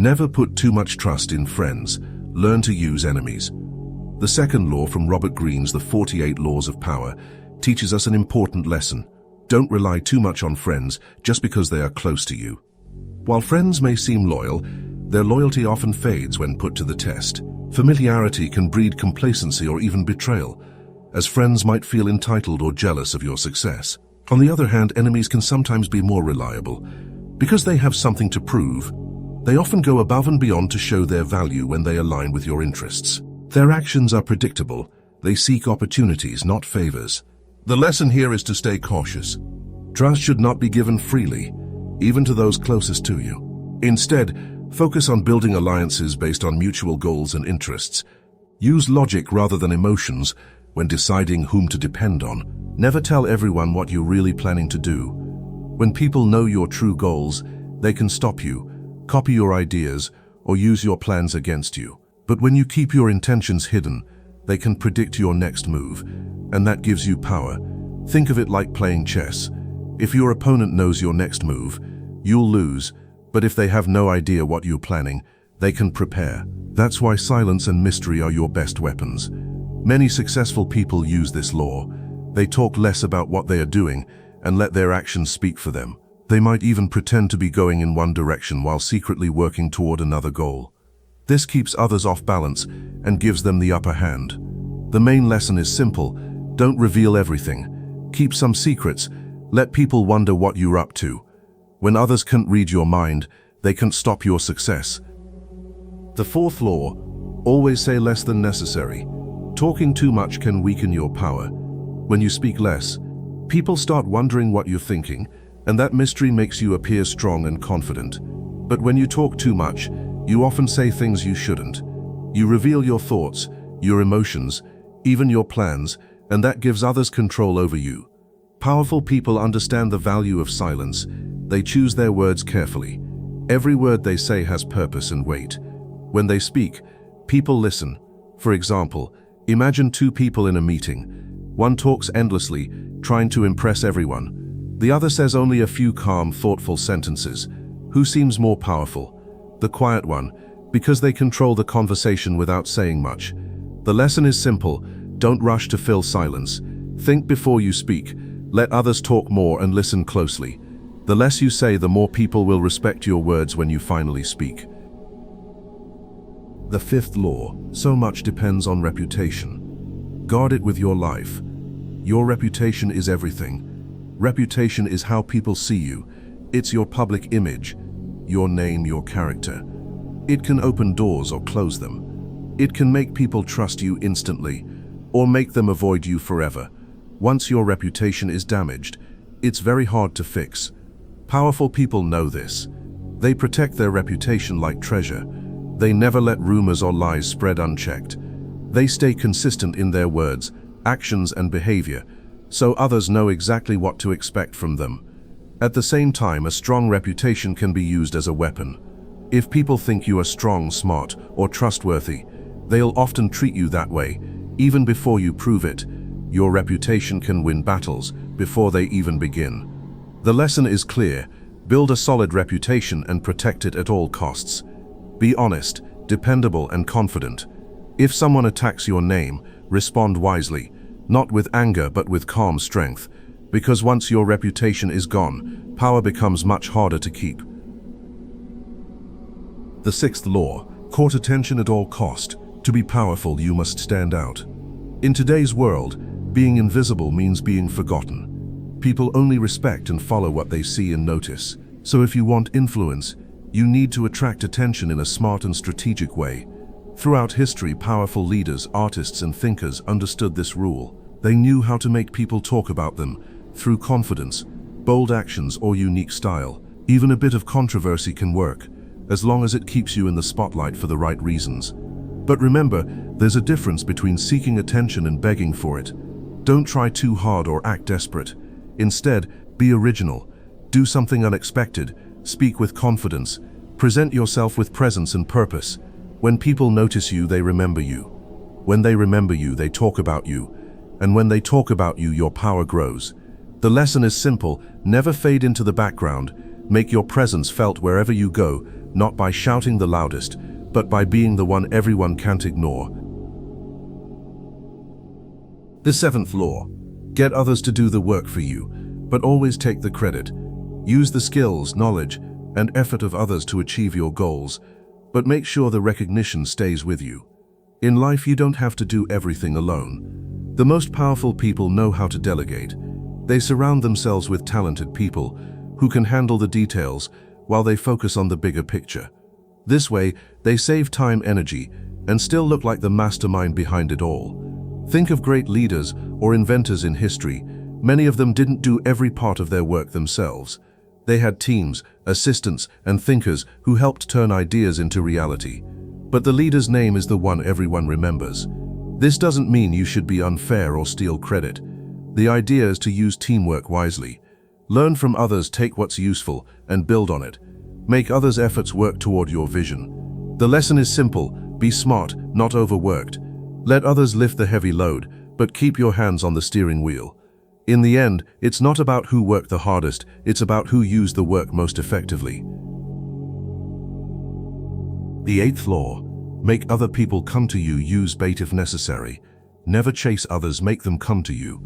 Never put too much trust in friends. Learn to use enemies. The second law from Robert Greene's The 48 Laws of Power teaches us an important lesson. Don't rely too much on friends just because they are close to you. While friends may seem loyal, their loyalty often fades when put to the test. Familiarity can breed complacency or even betrayal, as friends might feel entitled or jealous of your success. On the other hand, enemies can sometimes be more reliable. Because they have something to prove, they often go above and beyond to show their value when they align with your interests. Their actions are predictable. They seek opportunities, not favors. The lesson here is to stay cautious. Trust should not be given freely, even to those closest to you. Instead, focus on building alliances based on mutual goals and interests. Use logic rather than emotions when deciding whom to depend on. Never tell everyone what you're really planning to do. When people know your true goals, they can stop you, copy your ideas, or use your plans against you. But when you keep your intentions hidden, they can predict your next move, and that gives you power. Think of it like playing chess. If your opponent knows your next move, you'll lose, but if they have no idea what you're planning, they can prepare. That's why silence and mystery are your best weapons. Many successful people use this law. They talk less about what they are doing and let their actions speak for them. They might even pretend to be going in one direction while secretly working toward another goal. This keeps others off balance and gives them the upper hand. The main lesson is simple. Don't reveal everything. Keep some secrets. Let people wonder what you're up to. When others can't read your mind, they can't stop your success. The fourth law, always say less than necessary. Talking too much can weaken your power. When you speak less, people start wondering what you're thinking, and that mystery makes you appear strong and confident. But when you talk too much, you often say things you shouldn't. You reveal your thoughts, your emotions, even your plans, and that gives others control over you. Powerful people understand the value of silence. They choose their words carefully. Every word they say has purpose and weight. When they speak, people listen. For example, imagine two people in a meeting. One talks endlessly, trying to impress everyone. The other says only a few calm, thoughtful sentences. Who seems more powerful? The quiet one, because they control the conversation without saying much. The lesson is simple. Don't rush to fill silence. Think before you speak. Let others talk more and listen closely. The less you say, the more people will respect your words when you finally speak. The fifth law, so much depends on reputation. Guard it with your life. Your reputation is everything. Reputation is how people see you. It's your public image, your name, your character. It can open doors or close them. It can make people trust you instantly, or make them avoid you forever. Once your reputation is damaged, it's very hard to fix. Powerful people know this. They protect their reputation like treasure. They never let rumors or lies spread unchecked. They stay consistent in their words, actions, and behavior, so others know exactly what to expect from them. At the same time, a strong reputation can be used as a weapon. If people think you are strong, smart, or trustworthy, they'll often treat you that way, even before you prove it. Your reputation can win battles before they even begin. The lesson is clear. Build a solid reputation and protect it at all costs. Be honest, dependable, and confident. If someone attacks your name, respond wisely, not with anger but with calm strength, because once your reputation is gone, power becomes much harder to keep. The sixth law, court attention at all cost. To be powerful, you must stand out. In today's world, being invisible means being forgotten. People only respect and follow what they see and notice. So if you want influence, you need to attract attention in a smart and strategic way. Throughout history, powerful leaders, artists, and thinkers understood this rule. They knew how to make people talk about them through confidence, bold actions, or unique style. Even a bit of controversy can work, as long as it keeps you in the spotlight for the right reasons. But remember, there's a difference between seeking attention and begging for it. Don't try too hard or act desperate. Instead, be original. Do something unexpected. Speak with confidence. Present yourself with presence and purpose. When people notice you, they remember you. When they remember you, they talk about you. And when they talk about you, your power grows. The lesson is simple. Never fade into the background. Make your presence felt wherever you go. not by shouting the loudest, but by being the one everyone can't ignore. The seventh law: get others to do the work for you, but always take the credit. Use the skills, knowledge, and effort of others to achieve your goals, but make sure the recognition stays with you. In life, you don't have to do everything alone. The most powerful people know how to delegate. They surround themselves with talented people who can handle the details while they focus on the bigger picture. This way, they save time, energy, and still look like the mastermind behind it all. Think of great leaders or inventors in history. Many of them didn't do every part of their work themselves. They had teams, assistants, and thinkers who helped turn ideas into reality. But the leader's name is the one everyone remembers. This doesn't mean you should be unfair or steal credit. The idea is to use teamwork wisely. Learn from others, take what's useful, and build on it. Make others' efforts work toward your vision. The lesson is simple: be smart, not overworked. Let others lift the heavy load, but keep your hands on the steering wheel. In the end, it's not about who worked the hardest, it's about who used the work most effectively. The eighth law: make other people come to you. Use bait if necessary. Never chase others, make them come to you.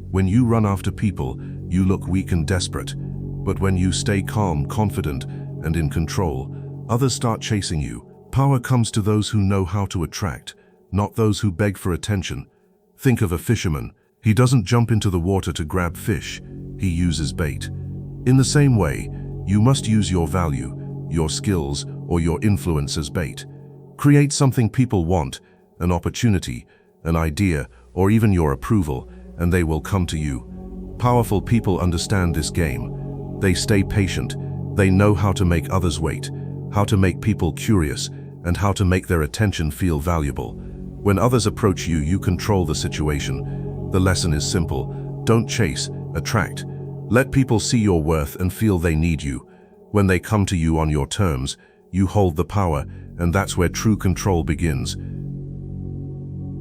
When you run after people, you look weak and desperate. But when you stay calm, confident, and in control, others start chasing you. Power comes to those who know how to attract, not those who beg for attention. Think of a fisherman. He doesn't jump into the water to grab fish. He uses bait. In the same way, you must use your value, your skills, or your influence as bait. Create something people want, an opportunity, an idea, or even your approval, and they will come to you. Powerful people understand this game. They stay patient. They know how to make others wait, how to make people curious, and how to make their attention feel valuable. When others approach you, you control the situation. The lesson is simple: don't chase, attract. Let people see your worth and feel they need you. When they come to you on your terms, you hold the power, and that's where true control begins.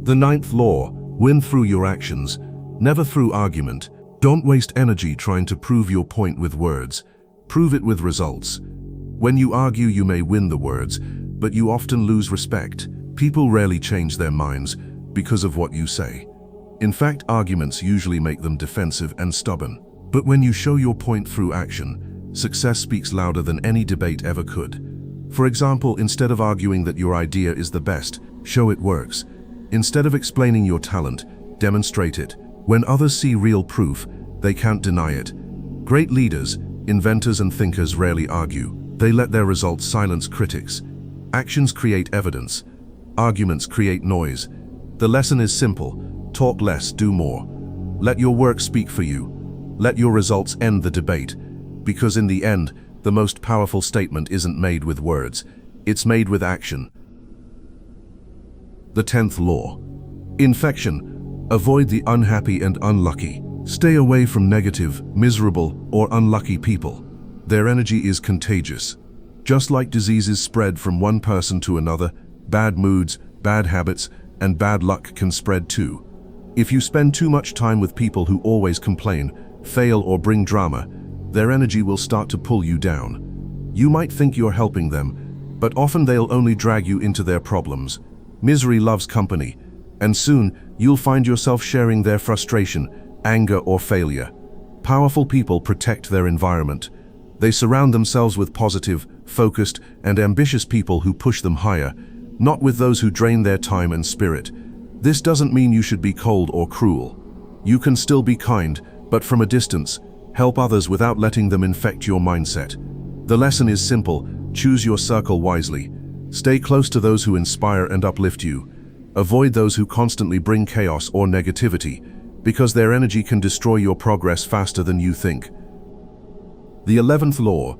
The ninth law: win through your actions, never through argument. Don't waste energy trying to prove your point with words. Prove it with results. When you argue, you may win the words, but you often lose respect. People rarely change their minds because of what you say. In fact, arguments usually make them defensive and stubborn. But when you show your point through action, success speaks louder than any debate ever could. For example, instead of arguing that your idea is the best, show it works. Instead of explaining your talent, demonstrate it. When others see real proof, they can't deny it. Great leaders, inventors, and thinkers rarely argue. They let their results silence critics. Actions create evidence. Arguments create noise. The lesson is simple: talk less, do more. Let your work speak for you. Let your results end the debate. Because in the end, the most powerful statement isn't made with words. It's made with action. The 10th law: infection. Avoid the unhappy and unlucky. Stay away from negative, miserable, or unlucky people. Their energy is contagious. Just like diseases spread from one person to another, bad moods, bad habits, and bad luck can spread too. If you spend too much time with people who always complain, fail, or bring drama, their energy will start to pull you down. You might think you're helping them, but often they'll only drag you into their problems. Misery loves company, and soon you'll find yourself sharing their frustration, anger, or failure. Powerful people protect their environment. They surround themselves with positive, focused, and ambitious people who push them higher, not with those who drain their time and spirit. This doesn't mean you should be cold or cruel. You can still be kind, but from a distance. Help others without letting them infect your mindset. The lesson is simple: choose your circle wisely. Stay close to those who inspire and uplift you. Avoid those who constantly bring chaos or negativity, because their energy can destroy your progress faster than you think. The 11th law: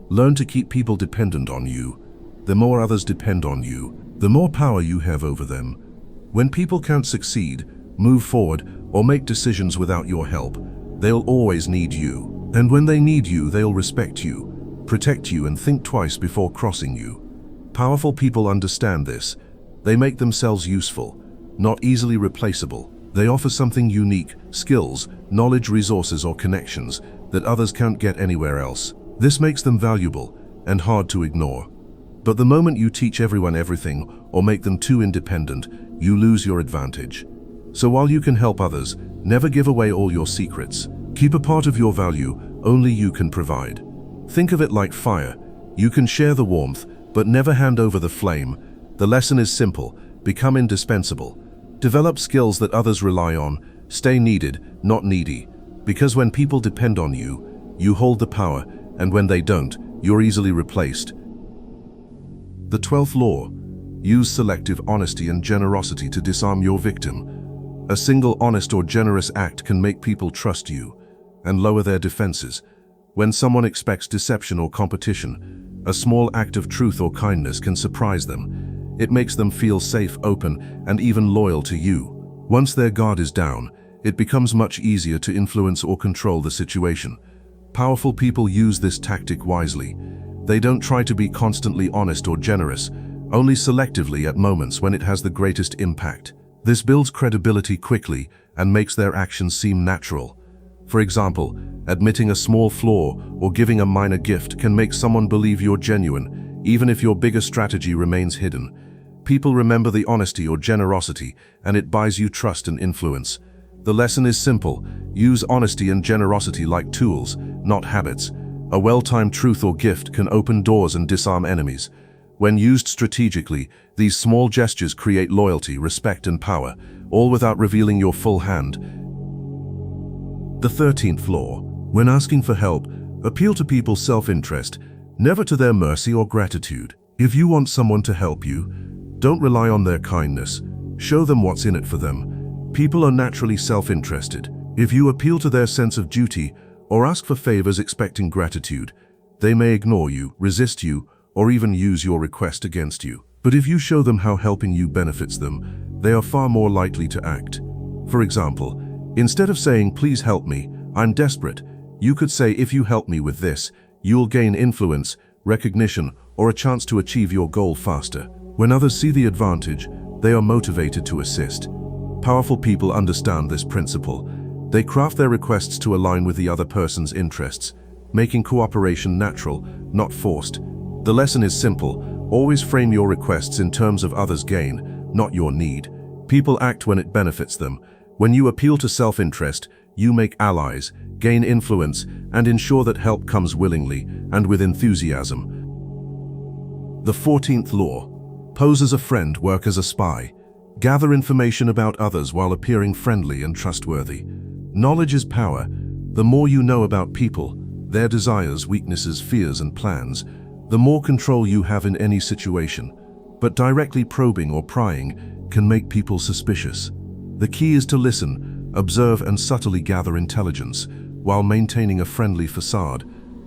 learn to keep people dependent on you. The more others depend on you, the more power you have over them. When people can't succeed, move forward, or make decisions without your help, they'll always need you. And when they need you, they'll respect you, protect you, and think twice before crossing you. Powerful people understand this. They make themselves useful, not easily replaceable. They offer something unique: skills, knowledge, resources, or connections that others can't get anywhere else. This makes them valuable and hard to ignore. But the moment you teach everyone everything or make them too independent, you lose your advantage. So while you can help others, never give away all your secrets. Keep a part of your value only you can provide. Think of it like fire. You can share the warmth, but never hand over the flame. The lesson is simple: become indispensable. Develop skills that others rely on. Stay needed, not needy. Because when people depend on you, you hold the power, and when they don't, you're easily replaced. The 12th law: use selective honesty and generosity to disarm your victim. A single honest or generous act can make people trust you and lower their defenses. When someone expects deception or competition, a small act of truth or kindness can surprise them. It makes them feel safe, open, and even loyal to you. Once their guard is down, it becomes much easier to influence or control the situation. Powerful people use this tactic wisely. They don't try to be constantly honest or generous, only selectively at moments when it has the greatest impact. This builds credibility quickly and makes their actions seem natural. For example, admitting a small flaw or giving a minor gift can make someone believe you're genuine, even if your bigger strategy remains hidden. People remember the honesty or generosity, and it buys you trust and influence. The lesson is simple: use honesty and generosity like tools, not habits. A well-timed truth or gift can open doors and disarm enemies. When used strategically, these small gestures create loyalty, respect, and power, all without revealing your full hand. The 13th law: when asking for help, appeal to people's self-interest, never to their mercy or gratitude. If you want someone to help you, don't rely on their kindness. Show them what's in it for them. People are naturally self-interested. If you appeal to their sense of duty or ask for favors expecting gratitude, they may ignore you, resist you, or even use your request against you. But if you show them how helping you benefits them, they are far more likely to act. For example, instead of saying, "Please help me, I'm desperate," you could say, "If you help me with this, you'll gain influence, recognition, or a chance to achieve your goal faster." When others see the advantage, they are motivated to assist. Powerful people understand this principle. They craft their requests to align with the other person's interests, making cooperation natural, not forced. The lesson is simple: always frame your requests in terms of others' gain, not your need. People act when it benefits them. When you appeal to self-interest, you make allies, gain influence, and ensure that help comes willingly and with enthusiasm. The 14th law: pose as a friend, work as a spy. Gather information about others while appearing friendly and trustworthy. Knowledge is power. The more you know about people, their desires, weaknesses, fears, and plans, the more control you have in any situation. But directly probing or prying can make people suspicious. The key is to listen, observe, and subtly gather intelligence, while maintaining a friendly facade.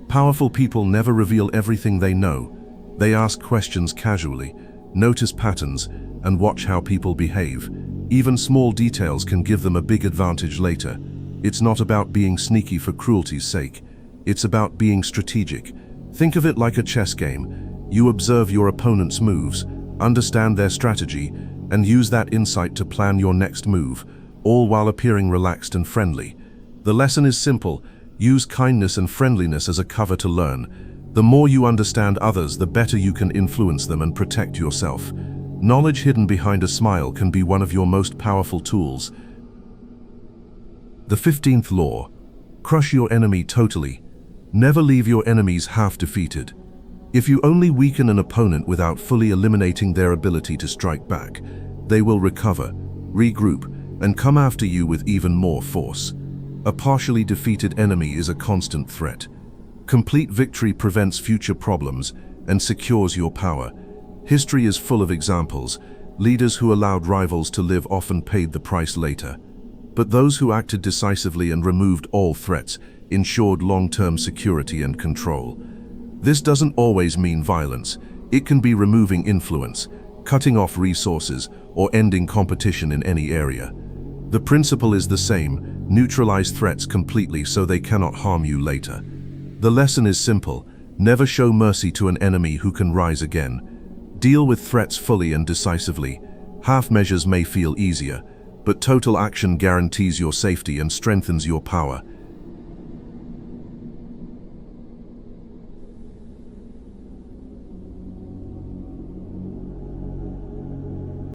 Powerful people never reveal everything they know. They ask questions casually, notice patterns, and watch how people behave. Even small details can give them a big advantage later. It's not about being sneaky for cruelty's sake. It's about being strategic. Think of it like a chess game. You observe your opponent's moves, understand their strategy, and use that insight to plan your next move, all while appearing relaxed and friendly. The lesson is simple: use kindness and friendliness as a cover to learn. The more you understand others, the better you can influence them and protect yourself. Knowledge hidden behind a smile can be one of your most powerful tools. The 15th law: crush your enemy totally. Never leave your enemies half defeated. If you only weaken an opponent without fully eliminating their ability to strike back, they will recover, regroup, and come after you with even more force. A partially defeated enemy is a constant threat. Complete victory prevents future problems and secures your power. History is full of examples. Leaders who allowed rivals to live often paid the price later. But those who acted decisively and removed all threats ensured long-term security and control. This doesn't always mean violence. It can be removing influence, cutting off resources, or ending competition in any area. The principle is the same: neutralize threats completely so they cannot harm you later. The lesson is simple: never show mercy to an enemy who can rise again. Deal with threats fully and decisively. Half measures may feel easier, but total action guarantees your safety and strengthens your power.